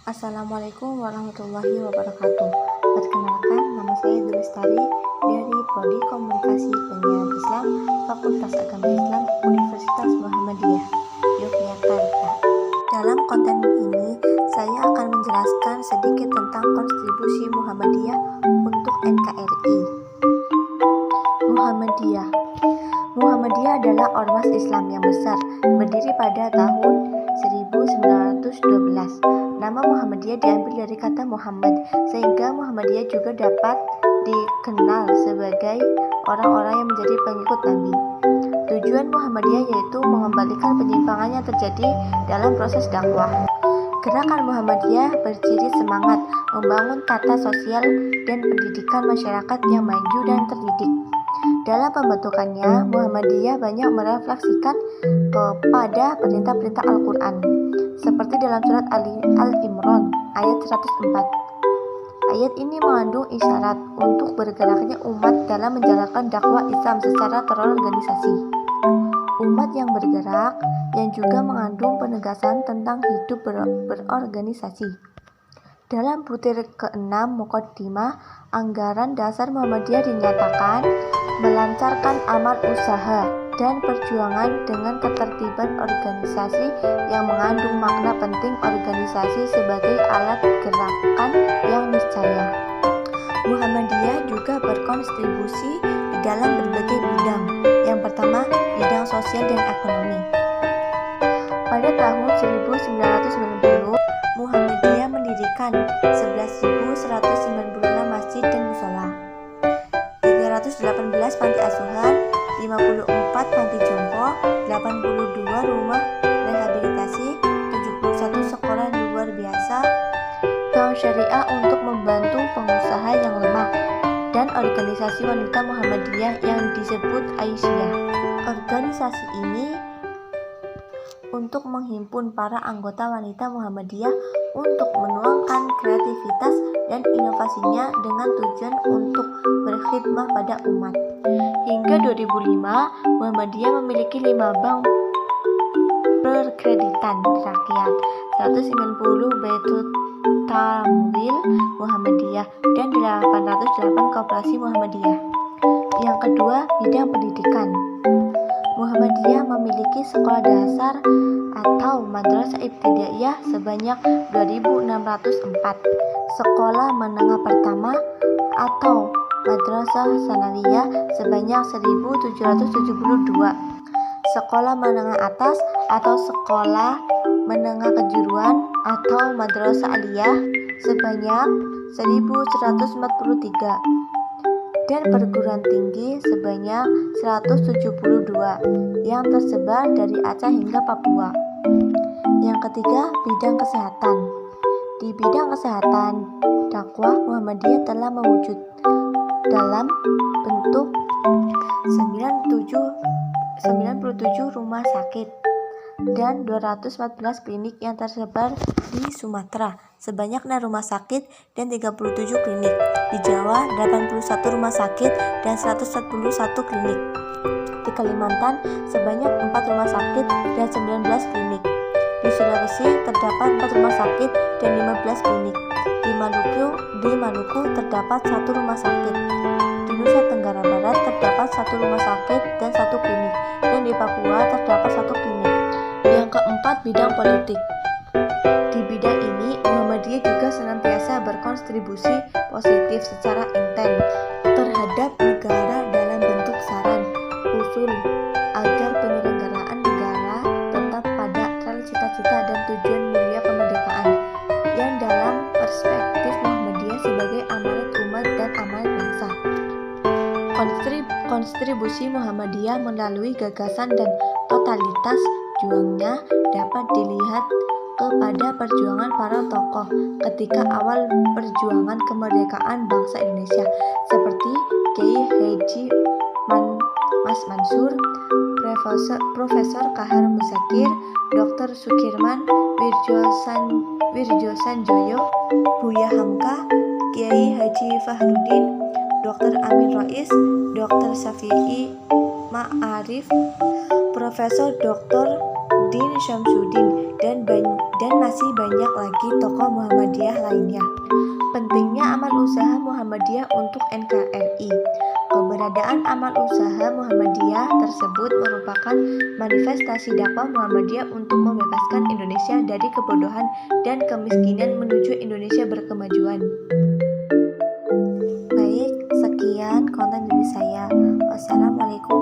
Assalamualaikum warahmatullahi wabarakatuh. Perkenalkan, nama saya Dwi Lestari dari Prodi Komunikasi Penyiaran Islam, Fakultas Agama Islam, Universitas Muhammadiyah, Yogyakarta. Dalam konten ini, saya akan menjelaskan sedikit tentang kontribusi Muhammadiyah untuk NKRI. Muhammadiyah adalah ormas Islam yang besar, berdiri pada tahun 1912. Nama Muhammadiyah diambil dari kata Muhammad, sehingga Muhammadiyah juga dapat dikenal sebagai orang-orang yang menjadi pengikut Nabi. Tujuan Muhammadiyah yaitu mengembalikan penyimpangan yang terjadi dalam proses dakwah. Gerakan Muhammadiyah berciri semangat membangun tata sosial dan pendidikan masyarakat yang maju dan terdidik. Dalam pembentukannya, Muhammadiyah banyak merefleksikan kepada perintah-perintah Al-Quran, seperti dalam surat Al-Imran ayat 104. Ayat ini mengandung isyarat untuk bergeraknya umat dalam menjalankan dakwah Islam secara terorganisasi. Umat yang bergerak yang juga mengandung penegasan tentang hidup berorganisasi. Dalam butir ke-6 Muqaddimah, anggaran dasar Muhammadiyah dinyatakan melancarkan amal usaha dan perjuangan dengan ketertiban organisasi yang mengandung makna penting organisasi sebagai alat gerakan yang niscaya. Muhammadiyah juga berkontribusi di dalam berbagai bidang. Yang pertama, bidang sosial dan ekonomi. Pada tahun 1990, Muhammadiyah mendirikan 11.196 masjid dan musola, 318 panti asuhan, 54 panti jompo, 82 rumah rehabilitasi, 71 sekolah luar biasa, bank syariah untuk membantu pengusaha yang lemah, dan organisasi wanita Muhammadiyah yang disebut Aisyah. Organisasi ini untuk menghimpun para anggota wanita Muhammadiyah untuk menuangkan kreativitas dan inovasinya dengan tujuan untuk berkhidmah pada umat. Hingga 2005, Muhammadiyah memiliki 5 bank perkreditan rakyat, 190 baitul tamwil Muhammadiyah, dan 808 koperasi Muhammadiyah. Yang kedua, bidang pendidikan. Muhammadiyah memiliki sekolah dasar atau madrasah ibtidaiyah sebanyak 2.604, sekolah menengah pertama atau madrasah sanawiyah sebanyak 1.772, sekolah menengah atas atau sekolah menengah kejuruan atau madrasah aliyah sebanyak 1.143, dan perguruan tinggi sebanyak 172 yang tersebar dari Aceh hingga Papua. Yang ketiga, bidang kesehatan. Di bidang kesehatan, dakwah Muhammadiyah telah mewujud dalam bentuk 97 rumah sakit dan 214 klinik yang tersebar di Sumatera, sebanyak 6 rumah sakit dan 37 klinik. Di Jawa, 81 rumah sakit dan 141 klinik. Di Kalimantan, sebanyak 4 rumah sakit dan 19 klinik. Di Sulawesi, terdapat 4 rumah sakit dan 15 klinik. Di Maluku terdapat 1 rumah sakit. Di Nusa Tenggara Barat terdapat 1 rumah sakit dan 1 klinik. Dan di Papua terdapat 1 klinik. Yang keempat, bidang politik. Di bidang ini, Muhammadiyah juga senantiasa berkontribusi positif secara intens terhadap negara dalam bentuk saran, usul, agar penyelenggaraan negara tetap pada rel cita-cita dan tujuan mulia kemerdekaan yang dalam perspektif Muhammadiyah sebagai amanat umat dan amanat bangsa. Kontribusi Muhammadiyah melalui gagasan dan totalitas juangnya dapat dilihat kepada perjuangan para tokoh ketika awal perjuangan kemerdekaan bangsa Indonesia, seperti Kiai Haji Mas Mansur, Profesor Kahar Muzakir, Dr. Sukirman Wirjosanjoyo, Buya Hamka, Kiai Haji Fahruddin, Dr. Amin Rais, Dr. Syafi'i Ma'arif, Profesor Dr. Din Syamsuddin, dan masih banyak lagi tokoh Muhammadiyah lainnya. Pentingnya amal usaha Muhammadiyah untuk NKRI. Keberadaan amal usaha Muhammadiyah tersebut merupakan manifestasi dakwah Muhammadiyah untuk membebaskan Indonesia dari kebodohan dan kemiskinan menuju Indonesia berkemajuan. Baik, sekian konten dari saya. Wassalamualaikum